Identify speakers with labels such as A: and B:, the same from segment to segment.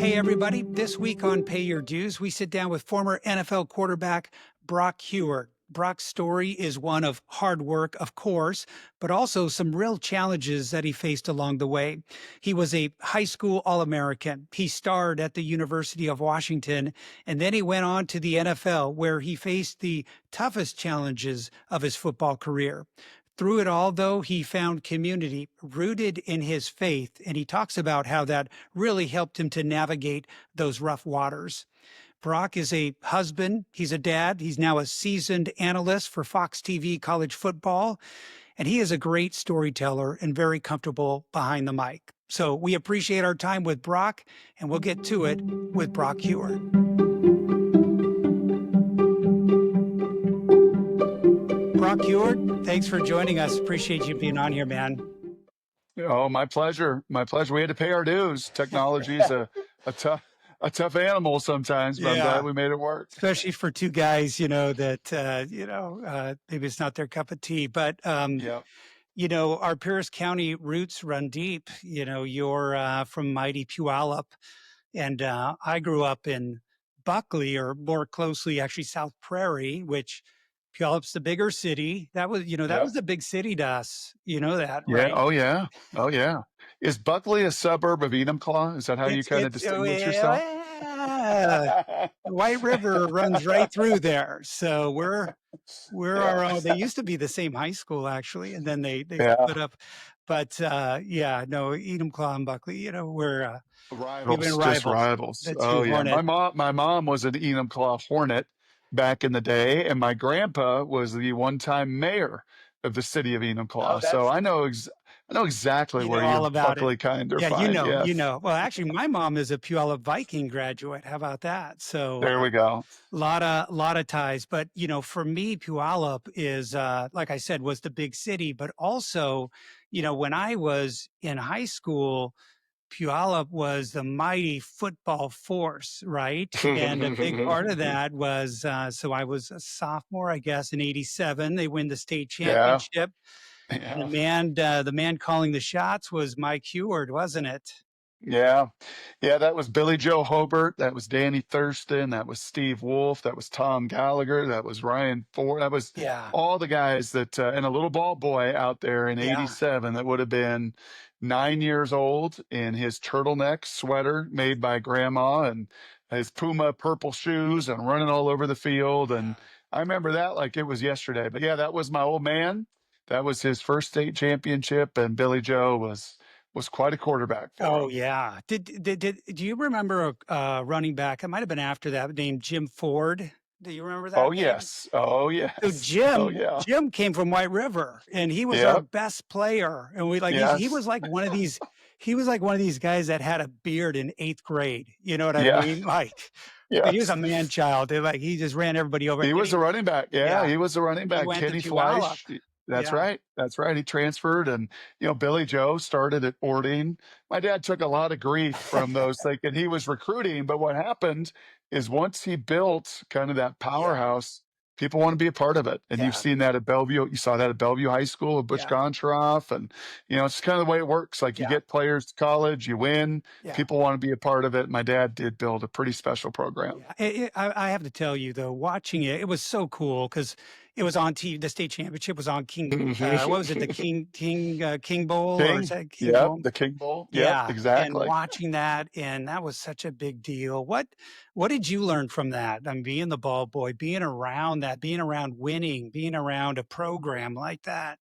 A: Hey, everybody. This week on Pay Your Dues, we sit down with former NFL quarterback Brock Huard. Brock's story is one of hard work, of course, but also some real challenges that he faced along the way. He was a high school All-American. He starred at the University of Washington, and then he went on to the NFL, where he faced the toughest challenges of his football career. Through it all, though, he found community rooted in his faith, and he talks about how that really helped him to navigate those rough waters. Brock is a husband, he's a dad, he's now a seasoned analyst for Fox TV college football, and he is a great storyteller and very comfortable behind the mic. So we appreciate our time with Brock, and we'll get to it with Brock Huard. Brock Huard, thanks for joining us. Appreciate you being on here, man.
B: Oh, my pleasure. My pleasure. We had to pay our dues. Technology is a tough animal sometimes, but I'm glad we made it work.
A: Especially for two guys, that, maybe it's not their cup of tea, but,
B: Yeah.
A: our Pierce County roots run deep. You're from mighty Puyallup, and I grew up in Buckley, or more closely, actually, South Prairie, which Puyallup's the bigger city. That was, that
B: Yep.
A: was a big city to us. You know that,
B: Yeah.
A: right?
B: Oh, yeah. Oh, yeah. Is Buckley a suburb of Enumclaw? Is that how you kind of distinguish yourself?
A: White River runs right through there. So we're our own. They used to be the same high school, actually, and then they
B: Yeah.
A: split up. But no, Enumclaw and Buckley, we've been
B: Rivals, just rivals.
A: The
B: Oh,
A: two
B: yeah.
A: Hornet.
B: My mom was an Enumclaw Hornet back in the day, and my grandpa was the one-time mayor of the city of Enumclaw. So I know exactly where
A: all
B: your
A: about it.
B: Buckley kind of
A: Yeah,
B: find. Yes.
A: Well, actually, my mom is a Puyallup Viking graduate. How about that? So
B: There we go.
A: lot of ties. But for me, Puyallup is like I said, was the big city, but also, when I was in high school, Puyallup was the mighty football force, right? And a big part of that was, so I was a sophomore, I guess, in '87. They win the state
B: Yeah.
A: championship. And
B: Yeah.
A: the man calling the shots was Mike Huard, wasn't it?
B: Yeah. Yeah. That was Billy Joe Hobart. That was Danny Thurston. That was Steve Wolf. That was Tom Gallagher. That was Ryan Ford. That was
A: Yeah.
B: all the guys that, and a little ball boy out there in
A: Yeah.
B: '87 that would have been 9 years old in his turtleneck sweater made by grandma and his Puma purple shoes and running all over the field. And I remember that like it was yesterday. But yeah, that was my old man. That was his first state championship, and Billy Joe was quite a quarterback for
A: Oh
B: him.
A: yeah. Do you remember a running back? It might have been after that, named Jim Ford. Do you remember that
B: Oh,
A: name?
B: yes. Oh,
A: So
B: yes. Oh, yeah.
A: Jim came from White River, and he was our
B: Yep.
A: best player. And he
B: Yes.
A: was like one of these, he was like one of these guys that had a beard in 8th grade. You know what I
B: Yeah.
A: mean? Like he was
B: Yes.
A: a man child. He just ran everybody over.
B: He
A: And
B: was a running back. Yeah,
A: yeah,
B: he was a running
A: he
B: back.
A: went to
B: Kenny
A: Puyallup.
B: Fleisch. That's
A: Yeah.
B: right. That's right. He transferred, and Billy Joe started at Ording. My dad took a lot of grief from those, thinking he was recruiting. But what happened is once he built kind of that
A: Yeah.
B: powerhouse, people want to be a part of it. And you've
A: Yeah.
B: seen that at Bellevue. You saw that at Bellevue High School with Butch
A: Yeah.
B: Goncharoff, and it's kind of the way it works. Like you
A: Yeah.
B: get players to college, you win.
A: Yeah.
B: People want to be a part of it. My dad did build a pretty special program.
A: Yeah. I have to tell you though, watching it, it was so cool because it was on TV. The state championship was on King. What was it? The King Bowl, or is
B: King.
A: that King
B: Yep.
A: Bowl?
B: The King Bowl. Yep.
A: Yeah. And
B: Exactly.
A: watching that, and that was such a big deal. What did you learn from that? I mean, being the ball boy, being around that, being around winning, being around a program like that.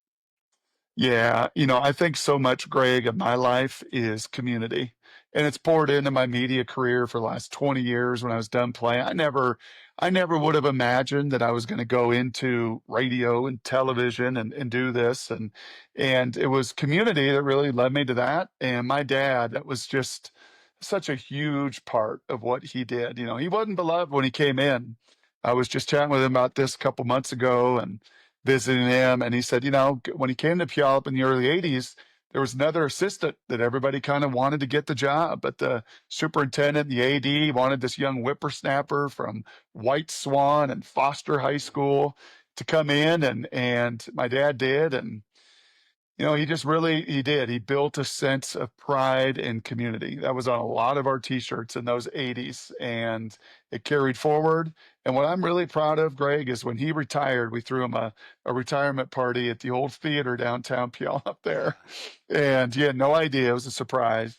B: Yeah, I think so much, Greg, of my life is community. And it's poured into my media career for the last 20 years when I was done playing. I never would have imagined that I was going to go into radio and television and do this. And it was community that really led me to that. And my dad, that was just such a huge part of what he did. He wasn't beloved when he came in. I was just chatting with him about this a couple months ago and visiting him, and he said, when he came to Puyallup in the early '80s, there was another assistant that everybody kind of wanted to get the job, but the superintendent, the AD, wanted this young whippersnapper from White Swan and Foster High School to come in, and my dad did, and He just really he did. He built a sense of pride and community. That was on a lot of our t-shirts in those 80s, and it carried forward. And what I'm really proud of, Greg, is when he retired, we threw him a retirement party at the old theater downtown Puyallup
A: Yeah.
B: there. And he had no idea. It was a surprise.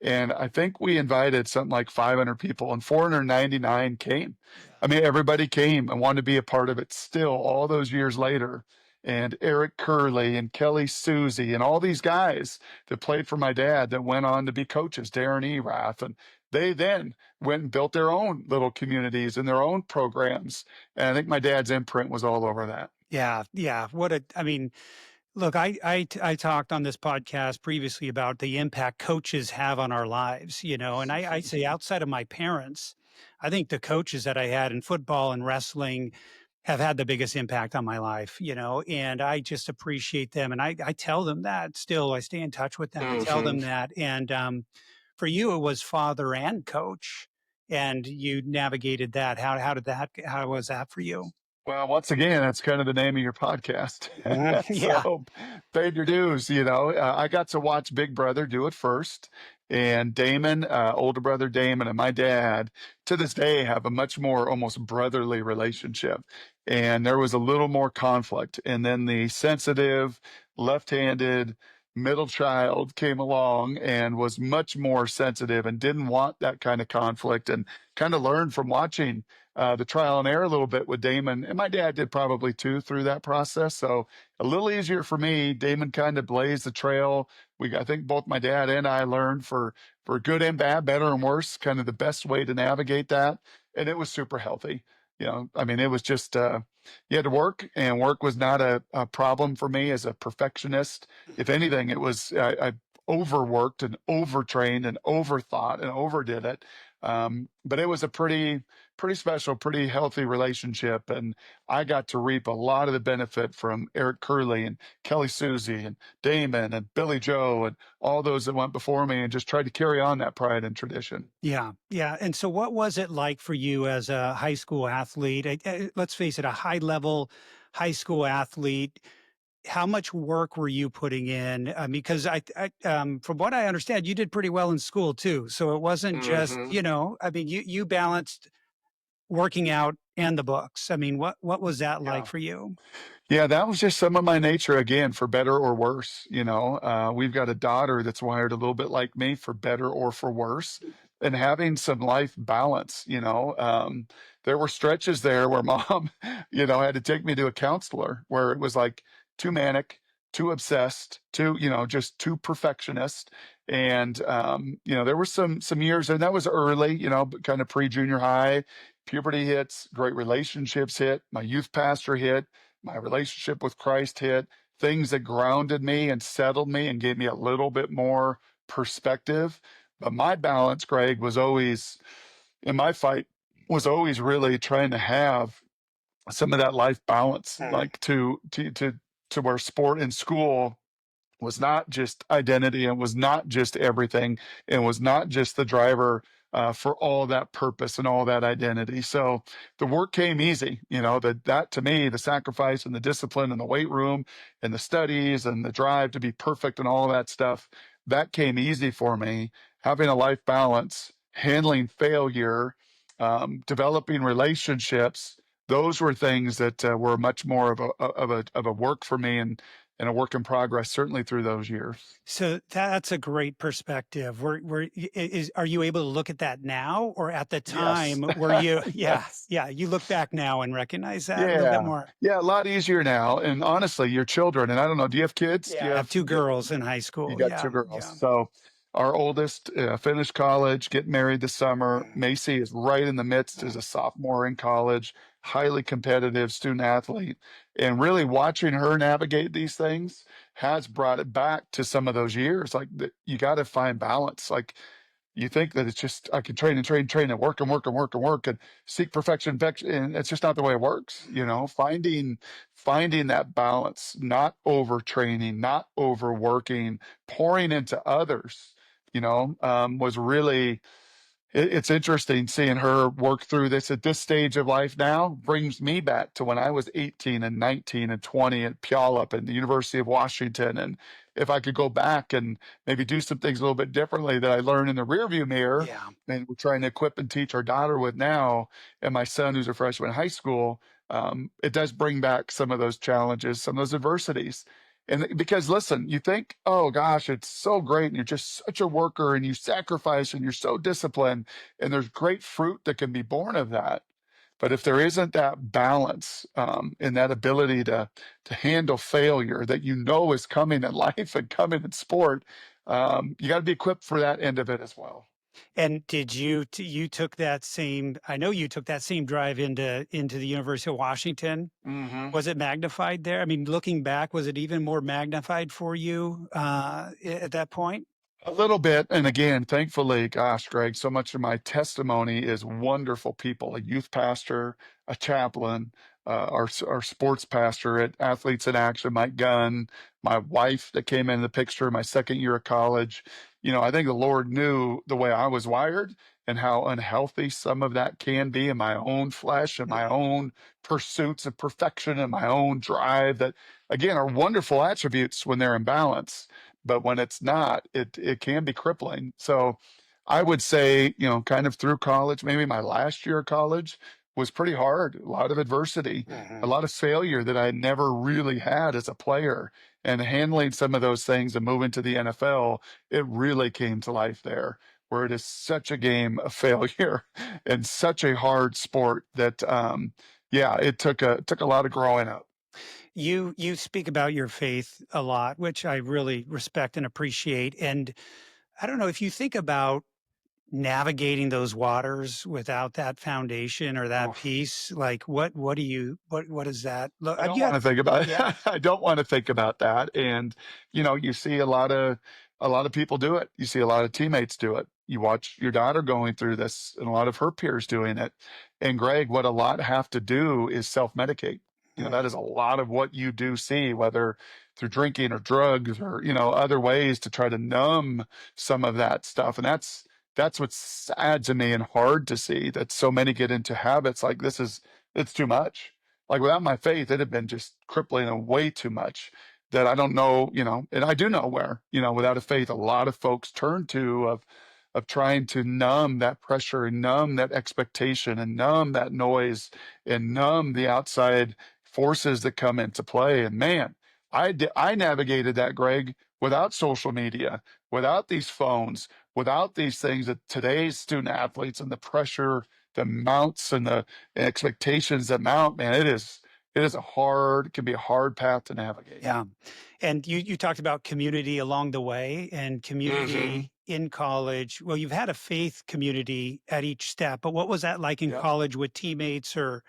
B: And I think we invited something like 500 people, and 499 came.
A: Yeah.
B: I mean, everybody came and wanted to be a part of it still all those years later. And Eric Curley and Kelly Susie and all these guys that played for my dad that went on to be coaches, Darren Erath. And they then went and built their own little communities and their own programs. And I think my dad's imprint was all over that.
A: Yeah. Yeah. I mean, look, I talked on this podcast previously about the impact coaches have on our lives, and I say outside of my parents, I think the coaches that I had in football and wrestling have had the biggest impact on my life, and I just appreciate them. And I tell them that still. I stay in touch with them. I tell
B: Hmm.
A: them that. And for you, it was father and coach, and you navigated that. How was that for you?
B: Well, once again, that's kind of the name of your podcast.
A: Yeah.
B: So, paid your dues. I got to watch Big Brother do it first, and Damon, older brother Damon, and my dad, to this day, have a much more almost brotherly relationship. And there was a little more conflict, and then the sensitive, left-handed middle child came along and was much more sensitive and didn't want that kind of conflict, and kind of learned from watching the trial and error a little bit with Damon, and my dad did probably too through that process. So a little easier for me. Damon kind of blazed the trail. I think both my dad and I learned for good and bad, better and worse, kind of the best way to navigate that, and it was super healthy. I mean, it was just you had to work, and work was not a problem for me as a perfectionist. If anything, it was I overworked and overtrained and overthought and overdid it. But it was a pretty special, pretty healthy relationship. And I got to reap a lot of the benefit from Eric Curley and Kelly Susie and Damon and Billy Joe and all those that went before me, and just tried to carry on that pride and tradition.
A: Yeah, yeah. And so, what was it like for you as a high school athlete? Let's face it, a high level high school athlete. How much work were you putting in? Because from what I understand, you did pretty well in school too. So it wasn't just,
B: Hmm.
A: I mean, you balanced working out and the books. I mean, what was that like
B: Yeah.
A: for you?
B: Yeah, that was just some of my nature again, for better or worse. We've got a daughter that's wired a little bit like me, for better or for worse, and having some life balance. There were stretches there where mom, had to take me to a counselor where it was like too manic, too obsessed, just too perfectionist. And there were some years, and that was early, but kind of pre-junior high, puberty hits, great relationships hit, my youth pastor hit, my relationship with Christ hit, things that grounded me and settled me and gave me a little bit more perspective. But my balance, Greg, was always in my fight, was always really trying to have some of that life balance, like to where sport and school was not just identity, and was not just everything, and was not just the driver for all that purpose and all that identity. So the work came easy. That to me, the sacrifice and the discipline and the weight room and the studies and the drive to be perfect and all that stuff, that came easy for me. Having a life balance, handling failure, developing relationships, those were things that were much more of a work for me, and a work in progress, certainly through those years.
A: So that's a great perspective. Are you able to look at that now, or at the
B: Yes.
A: time were you? Yeah,
B: Yes.
A: yeah. You look back now and recognize that a little bit
B: Yeah.
A: more.
B: Yeah, a lot easier now. And honestly, your children, and I don't know, do you have kids? Do
A: Yeah,
B: you
A: I have
B: have,
A: two
B: do you,
A: girls in high
B: you
A: school.
B: got
A: Yeah,
B: two girls.
A: yeah.
B: So our oldest finished college, getting married this summer. Macy is right in the midst, as a sophomore in college, highly competitive student athlete. And really watching her navigate these things has brought it back to some of those years. Like, you got to find balance. Like, you think that it's just I can train and train, train and work and work and work and work and seek perfection, and it's just not the way it works. Finding that balance, not overtraining, not overworking, pouring into others, was really It's interesting seeing her work through this at this stage of life now brings me back to when I was 18 and 19 and 20 at Puyallup and the University of Washington. And if I could go back and maybe do some things a little bit differently that I learned in the rearview mirror,
A: Yeah.
B: and we're trying to equip and teach our daughter with now, and my son who's a freshman in high school, it does bring back some of those challenges, some of those adversities. And because listen, you think, oh gosh, it's so great, and you're just such a worker, and you sacrifice, and you're so disciplined, and there's great fruit that can be born of that. But if there isn't that balance and that ability to handle failure that you know is coming in life and coming in sport, you got to be equipped for that end of it as well.
A: And did you took that same, I know you took that same drive into the University of Washington.
B: Hmm.
A: Was it magnified there? I mean, looking back, was it even more magnified for you, at that point?
B: A little bit. And again, thankfully, gosh, Greg, so much of my testimony is wonderful people, a youth pastor, a chaplain, our sports pastor at Athletes in Action, Mike Gunn, my wife that came in the picture my second year of college. I think the Lord knew the way I was wired and how unhealthy some of that can be in my own flesh and my own pursuits of perfection and my own drive that, again, are wonderful attributes when they're in balance, but when it's not, it can be crippling. So I would say, kind of through college, maybe my last year of college was pretty hard. A lot of adversity, a
A: Mhm.
B: lot of failure that I never really had as a player. And handling some of those things and moving to the NFL, it really came to life there, where it is such a game of failure and such a hard sport that yeah, it took a lot of growing up.
A: You speak about your faith a lot, which I really respect and appreciate. And I don't know if you think about navigating those waters without that foundation or that
B: Oof.
A: piece, like what do you what is that? Look,
B: I don't
A: you
B: want
A: had,
B: to think about
A: yeah.
B: I don't want to think about that. And you see a lot of people do it. You see a lot of teammates do it. You watch your daughter going through this and a lot of her peers doing it. And Greg, what a lot have to do is self-medicate. That is a lot of what you do see, whether through drinking or drugs or, other ways to try to numb some of that stuff. And that's what's sad to me and hard to see that so many get into habits like this is it's too much. Like without my faith, it had been just crippling and way too much that I don't know, and I do know where, without a faith, a lot of folks turn to of trying to numb that pressure and numb that expectation and numb that noise and numb the outside forces that come into play. And man, I navigated that, Greg, without social media, without these phones, without these things that today's student athletes and the pressure that mounts and the expectations that mount, man, it is it can be a hard path to navigate.
A: Yeah. And you talked about community along the way and
B: Hmm.
A: community in college. Well, you've had a faith community at each step, but what was that like in
B: Yep.
A: college with teammates or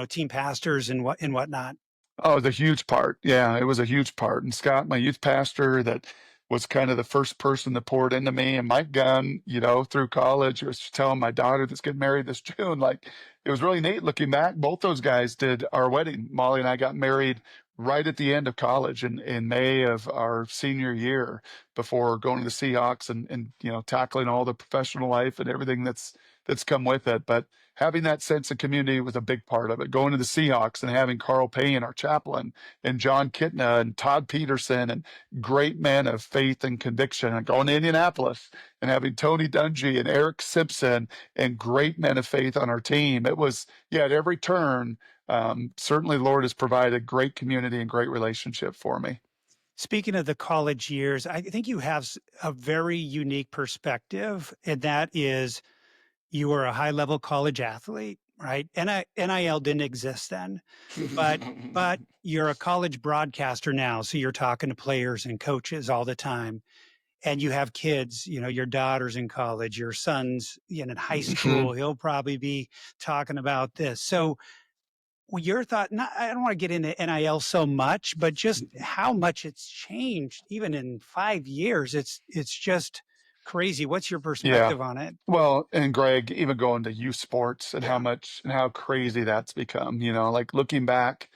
A: team pastors and whatnot?
B: Oh, it was a huge part. Yeah, it was a huge part. And Scott, my youth pastor, that was kind of the first person that poured into me. And Mike Gunn, through college, was telling my daughter that's getting married this June. Like, it was really neat looking back. Both those guys did our wedding. Molly and I got married right at the end of college in May of our senior year before going to the Seahawks and tackling all the professional life and everything that's come with it. But having that sense of community was a big part of it. Going to the Seahawks and having Carl Payne, our chaplain, and John Kitna and Todd Peterson and great men of faith and conviction, and going to Indianapolis and having Tony Dungy and Eric Simpson and great men of faith on our team. It was, yeah, at every turn, certainly the Lord has provided great community and great relationship for me.
A: Speaking of the college years, I think you have a very unique perspective, and that is you were a high level college athlete, right? NIL didn't exist then, but you're a college broadcaster now, so you're talking to players and coaches all the time, and you have kids. Your daughter's in college, your son's in high school. He'll probably be talking about this. So, your thought? Not, I don't want to get into NIL so much, but just how much it's changed, even in 5 years. It's just crazy. What's your
B: Yeah.
A: perspective on it?
B: Well, and Greg, even going to youth sports and how
A: Yeah.
B: much and how crazy that's become, like looking back,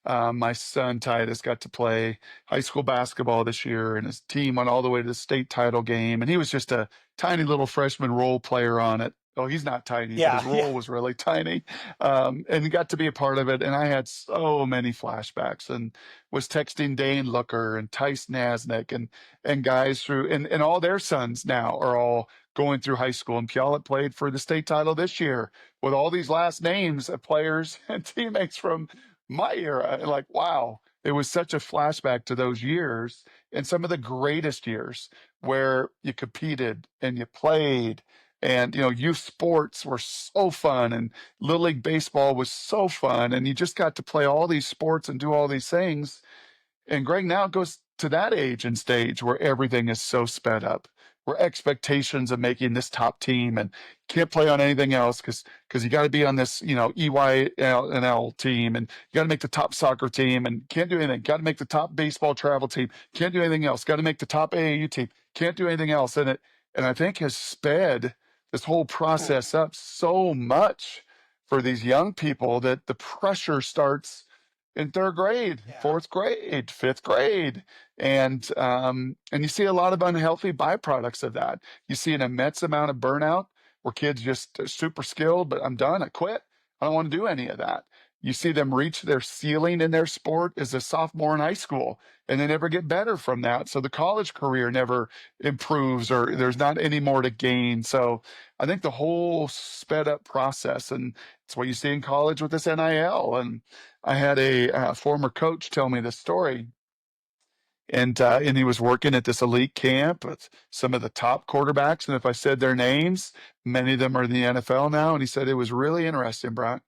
B: My son Titus got to play high school basketball this year, and his team went all the way to the state title game. And he was just a tiny little freshman role player on it. Oh, he's not tiny, but his
A: Yeah, yeah.
B: role was really tiny. And he got to be a part of it. And I had so many flashbacks and was texting Dane Looker and Tice Nasnick and guys through, and all their sons now are all going through high school. And Puyallup played for the state title this year with all these last names of players and teammates from my era. And like, wow, it was such a flashback to those years and some of the greatest years where you competed and you played. And youth sports were so fun, and Little League baseball was so fun, and you just got to play all these sports and do all these things. And Greg, now it goes to that age and stage where everything is so sped up, where expectations of making this top team and can't play on anything else because you got to be on this, EYLNL team, and you got to make the top soccer team and can't do anything. Got to make the top baseball travel team. Can't do anything else. Got to make the top AAU team. Can't do anything else. And I think has sped this whole process up so much for these young people that the pressure starts in third grade,
A: Yeah.
B: fourth grade, fifth grade. And you see a lot of unhealthy byproducts of that. You see an immense amount of burnout where kids just are super skilled, but I'm done, I quit. I don't want to do any of that. You see them reach their ceiling in their sport as a sophomore in high school, and they never get better from that. So the college career never improves, or there's not any more to gain. So I think the whole sped up process, and it's what you see in college with this NIL. And I had a former coach tell me this story, and he was working at this elite camp with some of the top quarterbacks. And if I said their names, many of them are in the NFL now. And he said it was really interesting, Brock.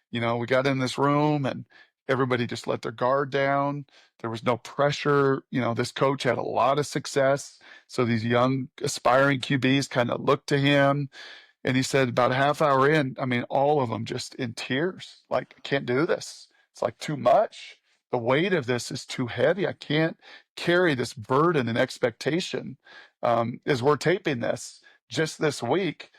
B: We got in this room and everybody just let their guard down. There was no pressure. This coach had a lot of success. So these young aspiring QBs kind of looked to him. And he said about a half hour in, I mean, all of them just in tears, like, I can't do this. It's like too much. The weight of this is too heavy. I can't carry this burden and expectation. As we're taping this just this week,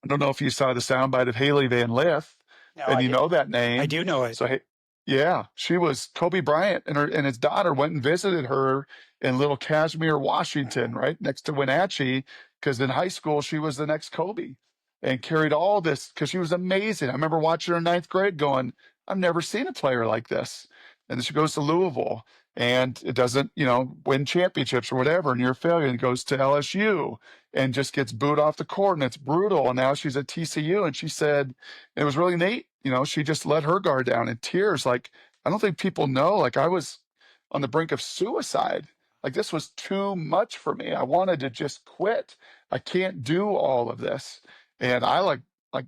B: I don't know if you saw the soundbite of Haley Van Lith,
A: No,
B: and you know that
A: I
B: name.
A: do know it.
B: So, yeah, she was Kobe Bryant, and his daughter went and visited her in Little Kashmir, Washington, right next to Wenatchee, because in high school she was the next Kobe, and carried all this because she was amazing. I remember watching her in ninth grade, going, "I've never seen a player like this." And then she goes to Louisville, and it doesn't, win championships or whatever, and you're a failure. And goes to LSU and just gets booed off the court, and it's brutal. And now she's at TCU, and she said it was really neat. She just let her guard down in tears. Like, I don't think people know, like, I was on the brink of suicide. Like, this was too much for me. I wanted to just quit. I can't do all of this. And I like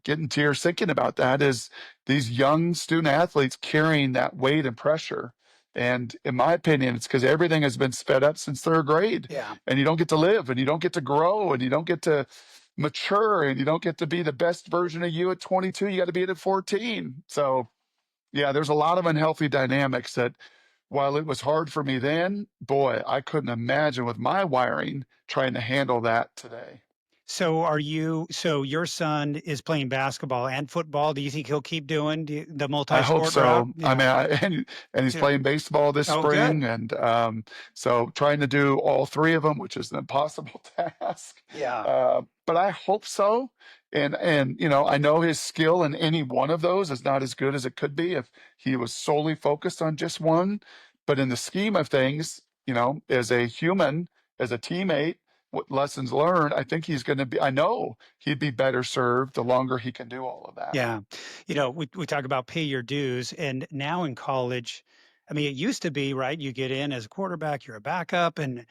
B: getting tears thinking about that, is these young student athletes carrying that weight and pressure. And in my opinion, it's because everything has been sped up since third grade,
A: Yeah.
B: and you don't get to live, and you don't get to grow, and you don't get to mature, and you don't get to be the best version of you at 22. You got to be it at 14. So yeah, there's a lot of unhealthy dynamics that, while it was hard for me then, boy, I couldn't imagine with my wiring trying to handle that today.
A: So your son is playing basketball and football. Do you think he'll keep doing the
B: I hope
A: multi-sport route?
B: so. I
A: Yeah.
B: mean, and he's
A: Yeah.
B: playing baseball this
A: Oh, good.
B: spring, and so trying to do all three of them, which is an impossible task.
A: Yeah.
B: But I hope so. And I know his skill in any one of those is not as good as it could be if he was solely focused on just one. But in the scheme of things, as a human, as a teammate, what lessons learned, I think he's going to be. I know he'd be better served the longer he can do all of that.
A: Yeah. We talk about pay your dues, and now in college, I mean, it used to be, right? You get in as a quarterback, you're a backup, and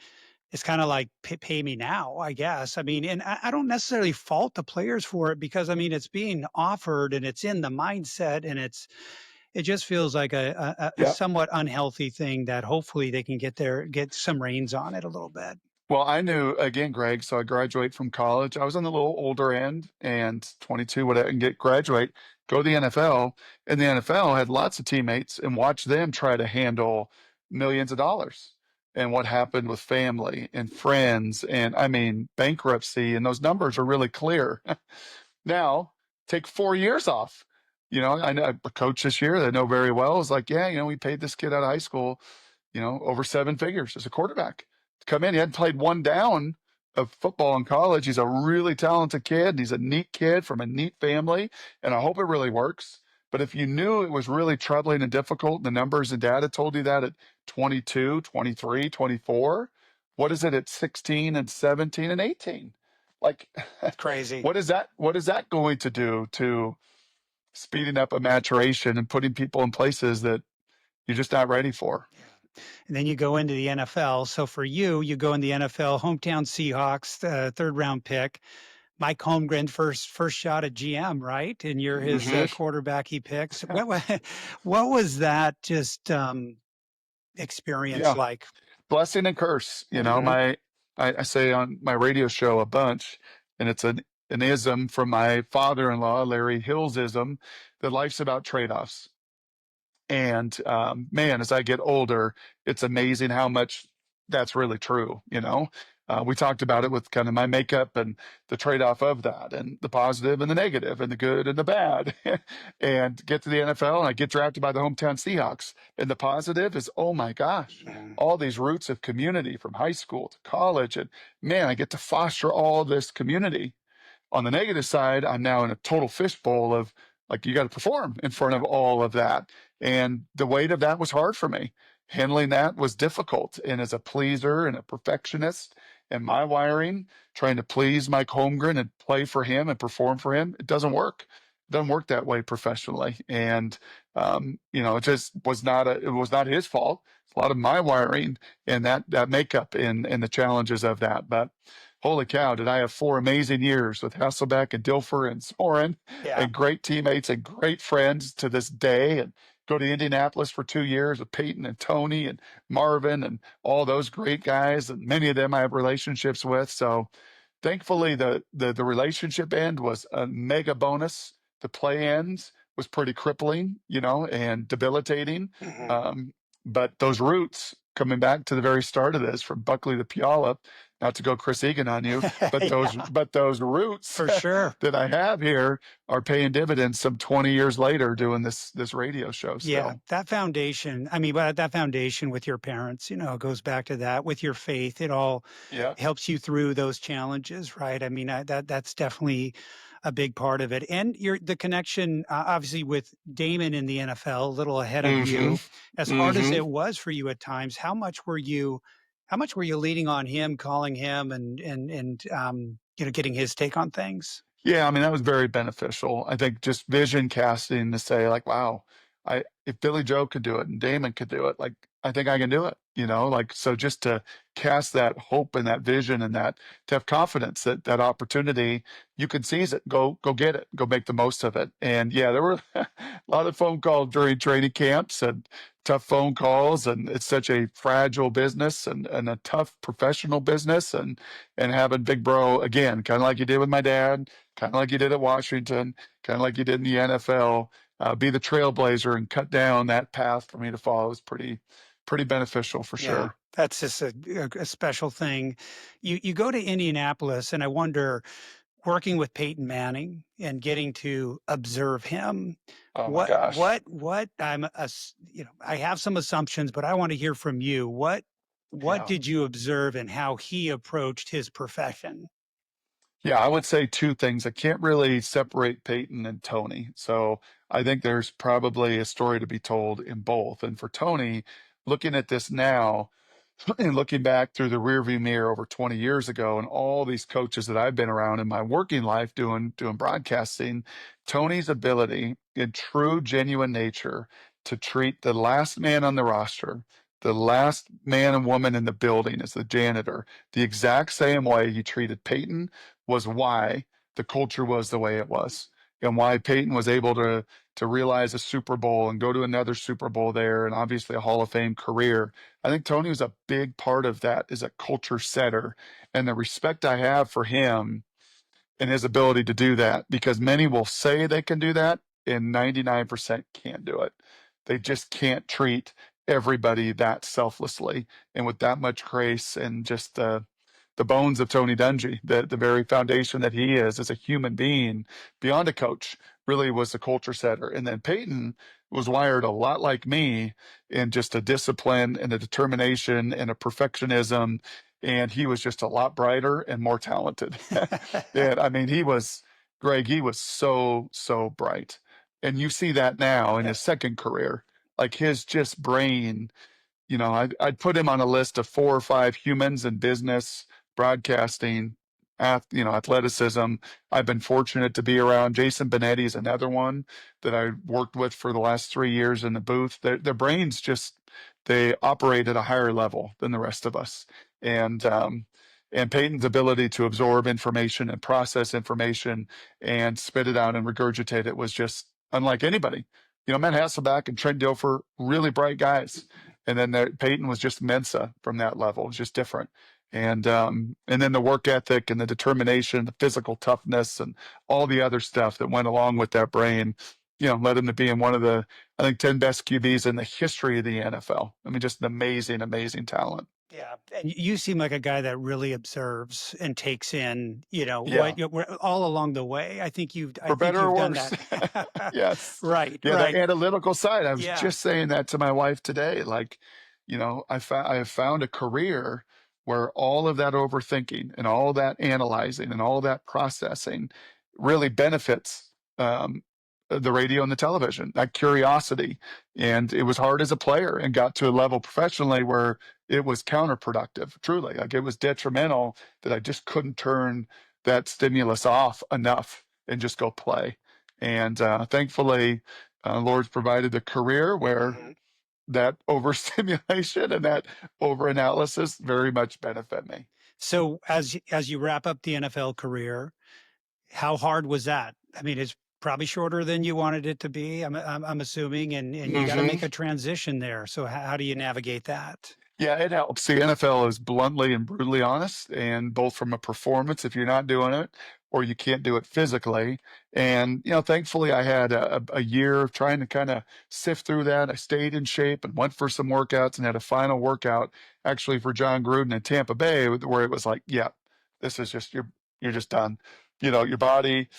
A: it's kind of like pay me now, I guess. I mean, and I don't necessarily fault the players for it, because I mean, it's being offered and it's in the mindset, and it just feels like a
B: Yeah.
A: somewhat unhealthy thing that hopefully they can get some reins on it a little bit.
B: Well, I knew, again, Greg, so I graduate from college. I was on the little older end, and 22, whatever, and graduate, go to the NFL. And the NFL had lots of teammates, and watch them try to handle millions of dollars, and what happened with family and friends, and I mean, bankruptcy. And those numbers are really clear. Now, take 4 years off. I know a coach this year that I know very well is like, yeah, we paid this kid out of high school, over 7 figures as a quarterback to come in. He hadn't played one down of football in college. He's a really talented kid. He's a neat kid from a neat family, and I hope it really works. But if you knew it was really troubling and difficult, the numbers and data told you that at 22, 23, 24, what is it at 16 and 17 and 18? Like,
A: Crazy.
B: what is that going to do to speeding up a maturation and putting people in places that you're just not ready for?
A: And then you go into the NFL. So for you, you go in the NFL, hometown Seahawks, third round pick. Mike Holmgren, first shot at GM, right? And you're his
B: Hmm.
A: quarterback he picks. What was that just experience
B: Yeah.
A: like?
B: Blessing and curse.
A: Hmm.
B: I say on my radio show a bunch, and it's an ism from my father-in-law, Larry Hill's ism, that life's about trade-offs. And man, as I get older, it's amazing how much that's really true. We talked about it with kind of my makeup and the trade off of that, and the positive and the negative, and the good and the bad. And get to the NFL, and I get drafted by the hometown Seahawks. And the positive is, oh my gosh, all these roots of community from high school to college. And man, I get to foster all this community. On the negative side, I'm now in a total fishbowl of like, you got to perform in front of all of that. And the weight of that was hard for me. Handling that was difficult. And as a pleaser and a perfectionist and my wiring, trying to please Mike Holmgren and play for him and perform for him, it doesn't work. It doesn't work that way professionally. And, it just it was not his fault. It's a lot of my wiring and that makeup and the challenges of that. But holy cow, did I have 4 amazing years with Hasselbeck and Dilfer and Soren
A: Yeah.
B: and great teammates and great friends to this day. And go to Indianapolis for 2 years with Peyton and Tony and Marvin and all those great guys. And many of them I have relationships with. So thankfully, the relationship end was a mega bonus. The play ends was pretty crippling, and debilitating.
A: Hmm.
B: Um, but those roots, coming back to the very start of this, from Buckley to Puyallup, not to go Chris Egan on you, but those
A: Yeah,
B: but those roots
A: for sure.
B: that I have here are paying dividends some 20 years later doing this radio show
A: Yeah,
B: still.
A: that foundation. I mean, but that foundation with your parents, goes back to that with your faith. It all
B: Yeah.
A: helps you through those challenges, right? I mean, that's definitely a big part of it. And the connection, obviously, with Damon in the NFL, a little ahead of
B: Hmm.
A: you. As hard as
B: Hmm.
A: it was for you at times, how much were you leaning on him, calling him, and getting his take on things?
B: Yeah, I mean, that was very beneficial. I think just vision casting to say like, wow, if Billy Joe could do it and Damon could do it, like I think I can do it, like so just to cast that hope and that vision and that to have confidence that that opportunity you can seize it, go get it, go make the most of it. And yeah, there were a lot of phone calls during training camps and tough phone calls, and it's such a fragile business and a tough professional business, and having big bro again, kind of like you did with my dad, kind of like you did at Washington, kind of like you did in the NFL, be the trailblazer and cut down that path for me to follow is pretty beneficial for
A: Yeah,
B: sure.
A: that's just a special thing. You go to Indianapolis, and I wonder, working with Peyton Manning and getting to observe him,
B: Oh my gosh.
A: what I have some assumptions, but I want to hear from you. What
B: Yeah.
A: did you observe and how he approached his profession?
B: Yeah, I would say two things. I can't really separate Peyton and Tony. So I think there's probably a story to be told in both. And for Tony, looking at this now, and looking back through the rearview mirror over 20 years ago and all these coaches that I've been around in my working life doing broadcasting, Tony's ability in true genuine nature to treat the last man on the roster, the last man and woman in the building as the janitor, the exact same way he treated Peyton was why the culture was the way it was, and why Peyton was able to realize a Super Bowl and go to another Super Bowl there, and obviously a Hall of Fame career. I think Tony was a big part of that as a culture setter, and the respect I have for him and his ability to do that, because many will say they can do that and 99% can't do it. They just can't treat everybody that selflessly and with that much grace, and just the bones of Tony Dungy, the very foundation that he is as a human being beyond a coach, really was the culture setter. And then Peyton was wired a lot like me in just a discipline and a determination and a perfectionism. And he was just a lot brighter and more talented. And I mean, Greg, he was so, so bright. And you see that now in
A: Yeah.
B: his second career, like his just brain, I'd put him on a list of 4 or 5 humans in business, broadcasting, athleticism. I've been fortunate to be around. Jason Benetti is another one that I worked with for the last 3 years in the booth. Their brains they operate at a higher level than the rest of us. And Peyton's ability to absorb information and process information and spit it out and regurgitate it was just unlike anybody. Matt Hasselback and Trent Dilfer, really bright guys. And then Peyton was just Mensa from that level. It was just different. And then the work ethic and the determination, the physical toughness, and all the other stuff that went along with that brain, led him to being one of the, I think, 10 best QBs in the history of the NFL. I mean, just an amazing, amazing talent.
A: Yeah, and you seem like a guy that really observes and takes in,
B: Yeah.
A: all along the way. I think
B: For better or
A: done
B: worse.
A: that.
B: Yes.
A: Right,
B: Yeah,
A: right.
B: the analytical side. I was
A: Yeah.
B: just saying that to my wife today. Like, I have found a career where all of that overthinking and all that analyzing and all that processing really benefits the radio and the television, that curiosity. And it was hard as a player and got to a level professionally where it was counterproductive, truly. Like, it was detrimental that I just couldn't turn that stimulus off enough and just go play. And thankfully, Lord's provided a career where
A: Mhm.
B: that overstimulation and that overanalysis very much benefit me.
A: So as you wrap up the NFL career, how hard was that? I mean, it's probably shorter than you wanted it to be. I'm assuming, and you got to
B: Hmm.
A: make a transition there. So how do you navigate that?
B: Yeah, it helps. The NFL is bluntly and brutally honest, and both from a performance, if you're not doing it, or you can't do it physically. And, thankfully I had a year of trying to kind of sift through that. I stayed in shape and went for some workouts and had a final workout actually for John Gruden in Tampa Bay, where it was like, yeah, this is just, you're just done. Your body,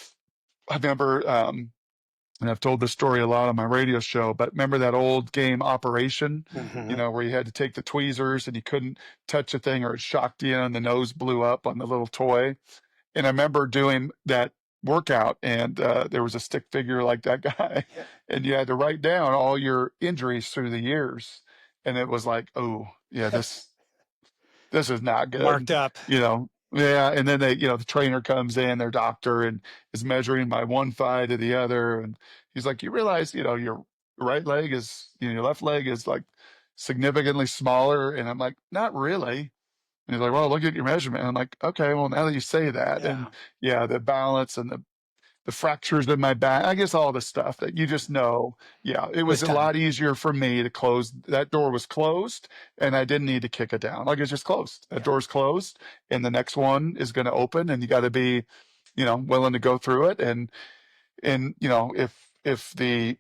B: I remember, and I've told this story a lot on my radio show, but remember that old game Operation,
A: Hmm.
B: where you had to take the tweezers and you couldn't touch a thing or it shocked you and the nose blew up on the little toy. And I remember doing that workout and there was a stick figure like that guy and you had to write down all your injuries through the years. And it was like, oh, yeah, this is not
A: Marked
B: good,
A: up.
B: Yeah. And then the trainer comes in, their doctor, and is measuring my one thigh to the other. And he's like, you realize, your right leg is, your left leg is like significantly smaller. And I'm like, not really. And he's like, well, look at your measurement. And I'm like, okay, well, now that you say that,
A: Yeah.
B: and yeah, the balance and the fractures in my back, I guess all the stuff that you just know. Yeah, it
A: Was
B: was a
A: time.
B: lot easier for me to close. That door was closed and I didn't need to kick it down. Like, it's just closed. That
A: Yeah.
B: door's closed and the next one is going to open and you got to be, willing to go through it. And, if the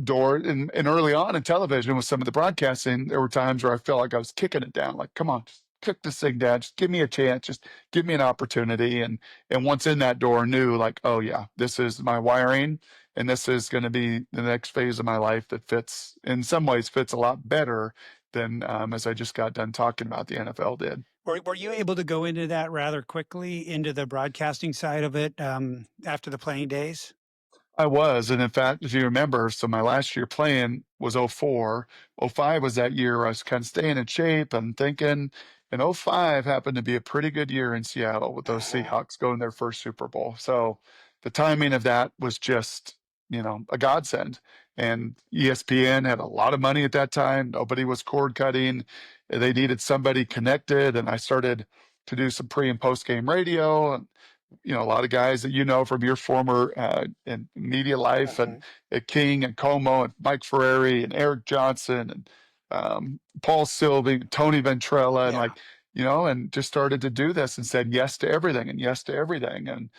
B: door and early on in television with some of the broadcasting, there were times where I felt like I was kicking it down. Like, come on, just kick this thing down. Just give me a chance. Just give me an opportunity. And once in that door, knew like, oh yeah, this is my wiring, and this is going to be the next phase of my life that fits, in some ways, fits a lot better than as I just got done talking about the NFL did.
A: Were you able to go into that rather quickly, into the broadcasting side of it, after the playing days?
B: I was, and in fact, if you remember, so my last year playing was '04. '05 was that year where I was kind of staying in shape and thinking, and '05 happened to be a pretty good year in Seattle with those
A: Mhm.
B: Seahawks going their first Super Bowl. So the timing of that was just, a godsend. And ESPN had a lot of money at that time. Nobody was cord cutting. They needed somebody connected, and I started to do some pre and post game radio. And a lot of guys that from your former in media life and
A: Mhm.
B: at King and Como and Mike Ferrari and Eric Johnson and Paul Sylvie, Tony Ventrella, and
A: Yeah.
B: like, and just started to do this and said yes to everything and yes to everything. And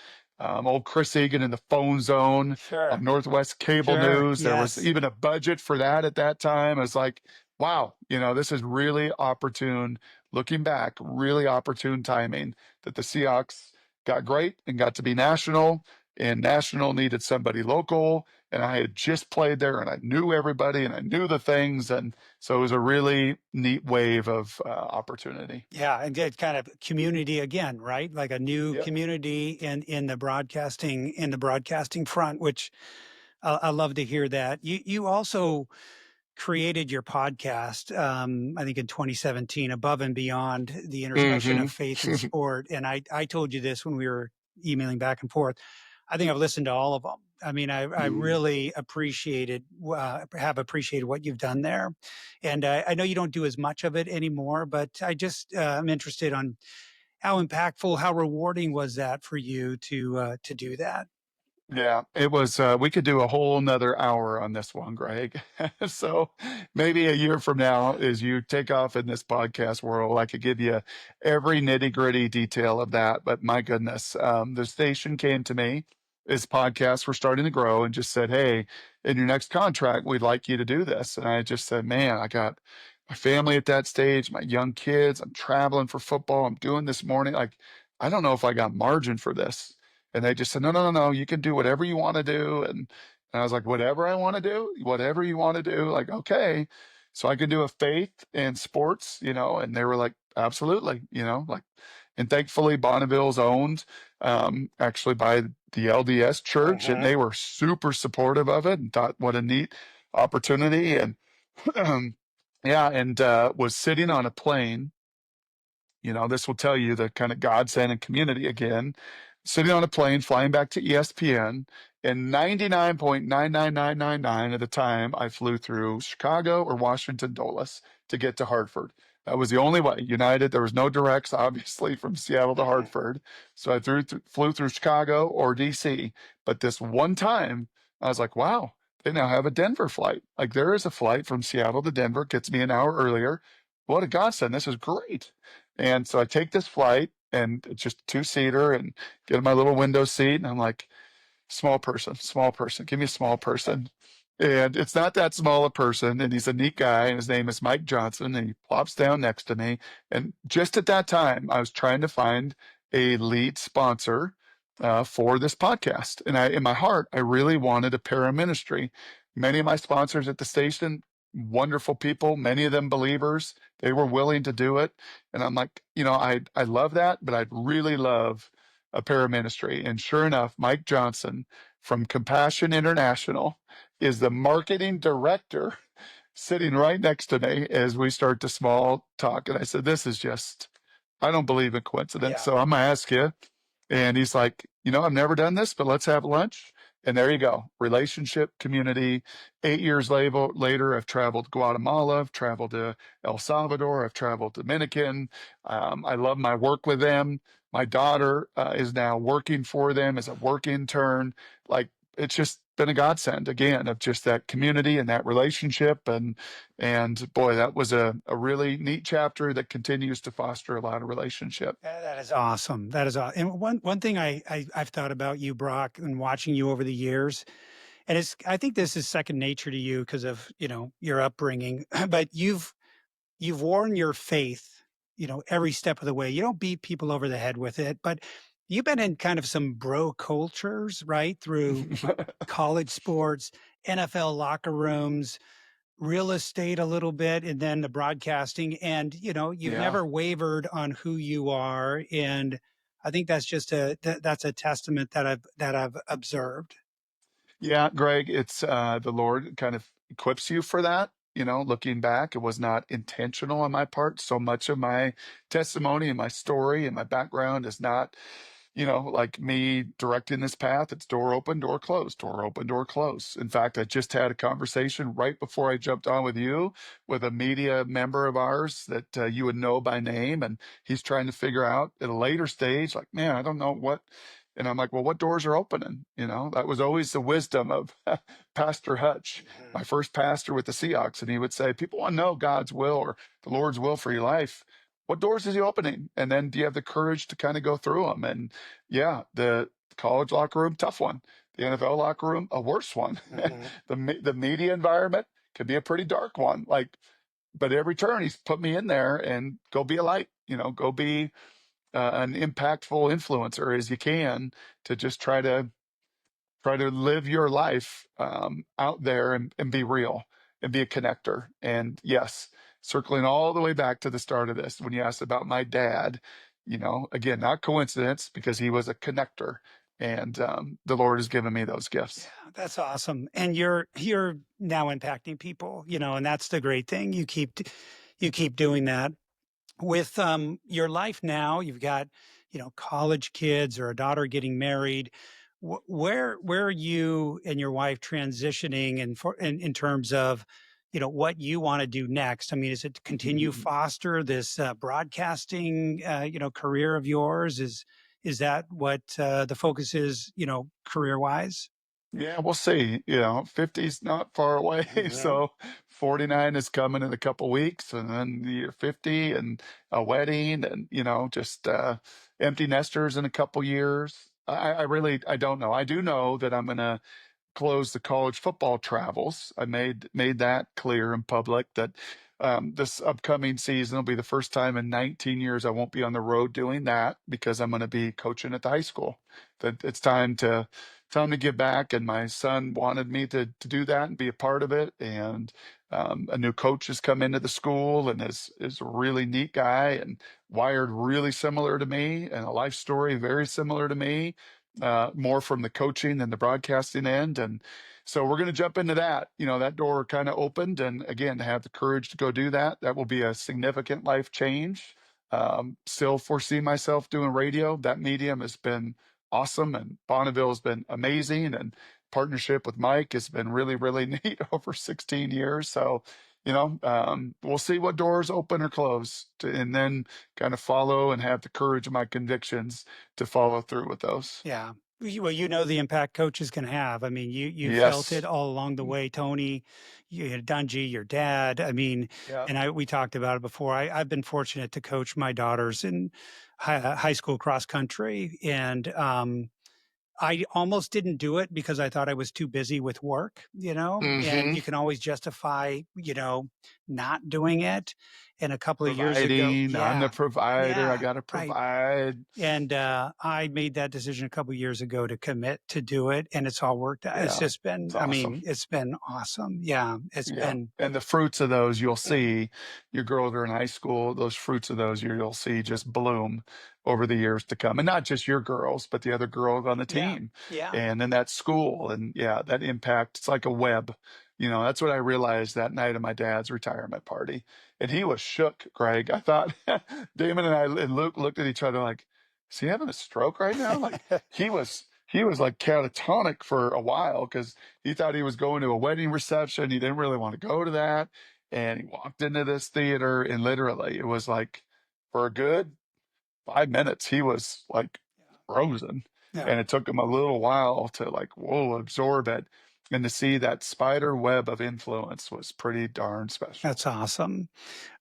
B: old Chris Egan in the Phone Zone on
A: Sure.
B: Northwest Cable
A: Sure.
B: News. There was
A: Yes.
B: even a budget for that at that time. I was like, wow, this is really opportune. Looking back, really opportune timing that the Seahawks got great and got to be national. and national needed somebody local. And I had just played there and I knew everybody and I knew the things. And so it was a really neat wave of opportunity.
A: Yeah, and get kind of community again, right? Like a new
B: Yep.
A: community in the broadcasting front, which I love to hear that. You also created your podcast, I think in 2017, above and beyond the intersection
B: Hmm.
A: of faith and sport. And I told you this when we were emailing back and forth. I think I've listened to all of them. I mean, I really have appreciated what you've done there. And I know you don't do as much of it anymore, but I'm interested on how impactful, how rewarding was that for you to do that?
B: Yeah, it was, we could do a whole nother hour on this one, Greg. So maybe a year from now, as you take off in this podcast world, I could give you every nitty gritty detail of that. But my goodness, the station came to me as podcasts were starting to grow and just said, "Hey, in your next contract, we'd like you to do this." And I just said, "Man, I got my family at that stage, my young kids, I'm traveling for football, I'm doing this morning. Like, I don't know if I got margin for this." And they just said, "No, no, no, no, you can do whatever you want to do." And I was like, "Whatever I want to do, whatever you want to do." Like, okay. So I could do a faith and sports, and they were like, "Absolutely," like, and thankfully Bonneville's owned, actually by the LDS church, and
A: Hmm.
B: they were super supportive of it and thought, what a neat opportunity. And yeah, and was sitting on a plane. This will tell you the kind of godsend and community again. Sitting on a plane, flying back to ESPN, and 99.99999 of the time, I flew through Chicago or Washington Dulles to get to Hartford. That was the only way. United, there was no directs, obviously, from Seattle to
A: Hmm.
B: Hartford. So I flew through Chicago or DC. But this one time, I was like, wow, they now have a Denver flight. Like, there is a flight from Seattle to Denver, gets me an hour earlier. What a godsend. This is great. And so I take this flight and it's just a two-seater and get in my little window seat. And I'm like, small person, give me a small person. And it's not that small a person. And he's a neat guy. And his name is Mike Johnson. And he plops down next to me. And just at that time, I was trying to find a lead sponsor for this podcast. And in my heart, I really wanted a para-ministry. Many of my sponsors at the station, wonderful people, many of them believers, they were willing to do it. And I'm like, I love that, but I'd really love a para-ministry. And sure enough, Mike Johnson from Compassion International is the marketing director sitting right next to me as we start to small talk. And I said, this is just, I don't believe in coincidence.
A: Yeah.
B: So I'm going to ask you. And he's like, I've never done this, but let's have lunch. And there you go. Relationship, community. 8 years later, I've traveled to Guatemala. I've traveled to El Salvador. I've traveled to Dominican. I love my work with them. My daughter is now working for them as a work intern. Like, it's just been a godsend again of just that community and that relationship. And boy, that was a really neat chapter that continues to foster a lot of relationship.
A: That is awesome. That is awesome. And one thing I've thought about you, Brock, and watching you over the years, and I think this is second nature to you because of your upbringing, but you've worn your faith, every step of the way. You don't beat people over the head with it, but you've been in kind of some bro cultures, right? Through college sports, NFL locker rooms, real estate a little bit, and then the broadcasting. And, you've
B: Yeah.
A: never wavered on who you are. And I think that's just that's a testament that I've observed.
B: Yeah, Greg, it's the Lord kind of equips you for that. Looking back, it was not intentional on my part. So much of my testimony and my story and my background is not, like me directing this path. It's door open, door closed, door open, door closed. In fact, I just had a conversation right before I jumped on with you with a media member of ours that you would know by name. And he's trying to figure out at a later stage, like, man, I don't know what. And I'm like, well, what doors are opening? That was always the wisdom of Pastor Hutch,
A: Mhm.
B: my first pastor with the Seahawks. And he would say, people want to know God's will or the Lord's will for your life. What doors is he opening? And then do you have the courage to kind of go through them? And yeah, the college locker room, tough one. The NFL locker room, a worse one.
A: Mhm.
B: The media environment could be a pretty dark one. Like, but every turn he's put me in there and go be a light. Go be an impactful influencer as you can to just try to. try to live your life out there and be real and be a connector. And yes, circling all the way back to the start of this, when you asked about my dad, again, not coincidence because he was a connector. And the Lord has given me those
A: Yeah,
B: gifts.
A: that's awesome. And you're now impacting people, and that's the great thing. You keep doing that with your life now. You've got, college kids or a daughter getting married. Where are you and your wife transitioning in terms of, what you want to do next? I mean, is it to continue foster this broadcasting, career of yours? Is that what the focus is, career wise?
B: Yeah, we'll see. 50's not far away.
A: Mhm.
B: So 49 is coming in a couple weeks, and then you're 50 and a wedding and, just empty nesters in a couple years. I really I don't know. I do know that I'm gonna close the college football travels. I made that clear in public that this upcoming season will be the first time in 19 years I won't be on the road doing that because I'm going to be coaching at the high school. That it's time to give back, and my son wanted me to do that and be a part of it. And a new coach has come into the school and is a really neat guy and wired really similar to me and a life story very similar to me, more from the coaching than the broadcasting end. And so we're going to jump into that. That door kind of opened. And again, to have the courage to go do that, that will be a significant life change. Still foresee myself doing radio. That medium has been awesome. And Bonneville has been amazing. And partnership with Mike has been really, really neat over 16 years. So, we'll see what doors open or close and then kind of follow and have the courage of my convictions to follow through with those.
A: Yeah. Well, the impact coaches can have. I mean, you felt it
B: Yes.
A: all along the way, Tony, you had Dungy, your dad. I mean,
B: Yeah.
A: and we talked about it before. I've been fortunate to coach my daughters in high school cross country, and I almost didn't do it because I thought I was too busy with work, and
B: Hmm.
A: you can always justify, not doing it. And a couple of years ago,
B: Providing. I'm the
A: yeah,
B: provider. I
A: yeah,
B: got to
A: right.
B: provide.
A: And, I made that decision a couple years ago to commit to do it, and it's all worked out. It's
B: Yeah.
A: just been,
B: It's
A: I
B: awesome.
A: mean, it's been awesome. Yeah, it's
B: Yeah.
A: been,
B: And the fruits of those you'll see, your girls are in high school, those fruits of those you'll see just bloom over the years to come. And not just your girls, but the other girls on the
A: yeah,
B: team.
A: yeah.
B: And then that school. And yeah, that impact, it's like a web. That's what I realized that night of my dad's retirement party. And he was shook, Greg. I thought Damon and I and Luke looked at each other like, is he having a stroke right now? Like he was like catatonic for a while because he thought he was going to a wedding reception. He didn't really want to go to that. And he walked into this theater, and literally, it was like for a good 5 minutes, he was like frozen.
A: Yeah,
B: And it took him a little while to like, whoa, absorb it. And to see that spider web of influence was pretty darn special.
A: that's awesome.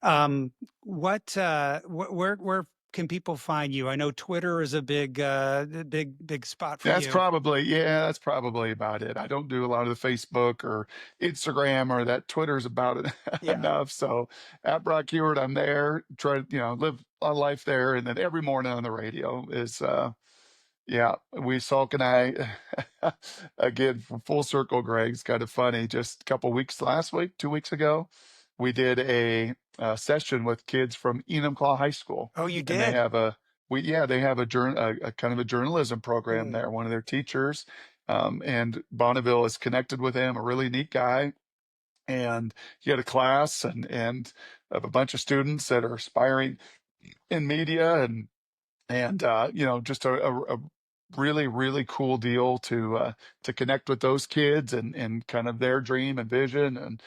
A: What, where can people find you? I know Twitter is a big spot for you.
B: That's probably about it. I don't do a lot of the Facebook or Instagram or that. Twitter's about it
A: Yeah,
B: enough. So at Brock Huard, I'm there, try to, live a life there. And then every morning on the radio is, yeah, we Salk and I, again, from full circle, Greg, it's kind of funny. Just a couple weeks last week, 2 weeks ago, we did a session with kids from Enumclaw High School,
A: oh, you
B: and they
A: did.
B: have they have a kind of a journalism program
A: Mm.
B: there. One of their teachers, and Bonneville is connected with him, a really neat guy, and he had a class and of a bunch of students that are aspiring in media and just a really really cool deal to connect with those kids and kind of their dream and vision. And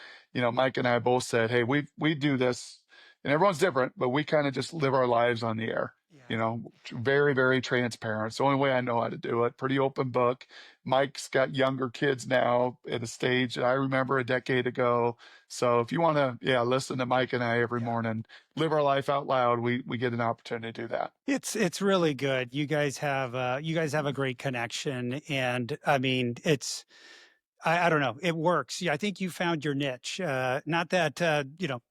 B: Mike and I both said, hey, we do this, and everyone's different, but we kind of just live our lives on the air.
A: Yeah.
B: Very very transparent. It's the only way I know how to do it. Pretty open book. Mike's got younger kids now at a stage that I remember a decade ago. So if you want to, yeah, listen to Mike and I every
A: Yeah.
B: morning, live our life out loud, we get an opportunity to do that.
A: It's really good. You guys have a great connection, and I mean, I don't know, it works. Yeah, I think you found your niche. Not that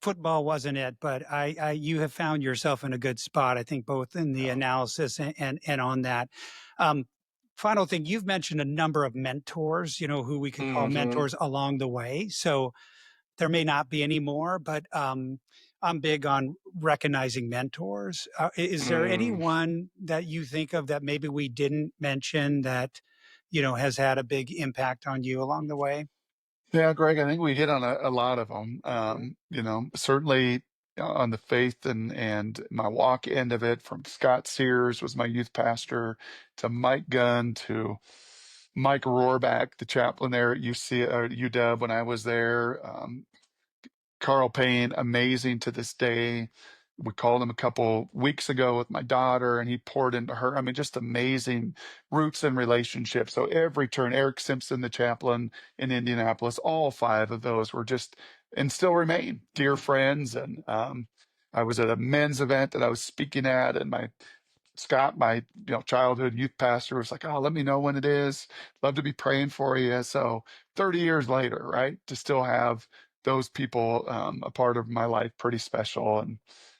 A: football wasn't it, but you have found yourself in a good spot. I think both in the
B: Yeah.
A: analysis and on that. Um, final thing, you've mentioned a number of mentors, who we could call
B: Hmm.
A: mentors along the way. So there may not be any more, but I'm big on recognizing mentors. Is there
B: Mm.
A: anyone that you think of that maybe we didn't mention that, has had a big impact on you along the way?
B: Yeah, Greg, I think we hit on a lot of them. Certainly on the faith and my walk end of it, from Scott Sears was my youth pastor, to Mike Gunn, to Mike Rohrback, the chaplain there at UW when I was there. Carl Payne, amazing to this day. We called him a couple weeks ago with my daughter, and he poured into her. I mean, just amazing roots and relationships. So every turn, Eric Simpson, the chaplain in Indianapolis, all five of those were just and still remain dear friends. And I was at a men's event that I was speaking at, and my Scott, my childhood youth pastor, was like, "Oh, let me know when it is. Love to be praying for you." So 30 years later, right, to still have those people a part of my life, pretty special. And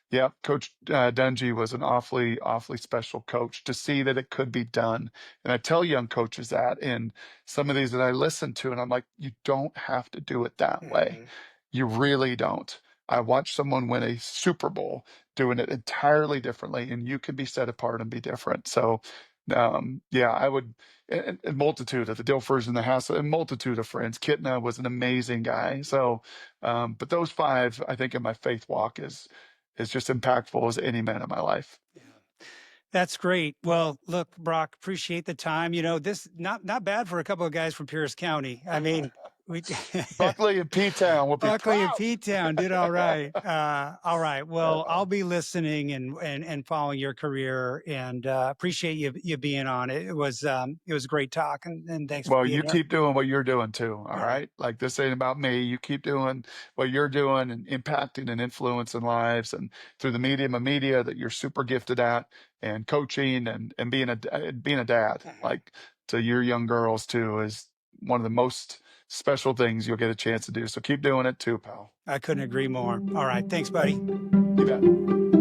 B: yeah, Coach Dungy was an awfully special coach to see that it could be done. And I tell young coaches that, and some of these that I listen to, and I'm like, you don't have to do it that way.
A: Mhm.
B: You really don't. I watched someone win a Super Bowl doing it entirely differently, and you can be set apart and be different. So, yeah, I would, a multitude of the Dilfers and the Hassel, a multitude of friends. Kitna was an amazing guy. So, but those five, I think, in my faith walk is just impactful as any man in my life.
A: Yeah. That's great. Well, look, Brock, appreciate the time. This not bad for a couple of guys from Pierce County. I mean, we
B: Buckley and P Town will be
A: Buckley and
B: proud.
A: P-Town did all right. All right. Well, I'll be listening and following your career, and appreciate you being on it. It was a great talk, and thanks for
B: Well,
A: being
B: you
A: here.
B: keep doing what you're doing too, all
A: All right.
B: right? Like, this ain't about me. You keep doing what you're doing and impacting and influencing lives, and through the medium of media that you're super gifted at, and coaching and being a dad,
A: Mhm.
B: like, to your young girls too, is one of the most special things you'll get a chance to do. So keep doing it too, pal.
A: I couldn't agree more. All right. Thanks, buddy.
B: You bet.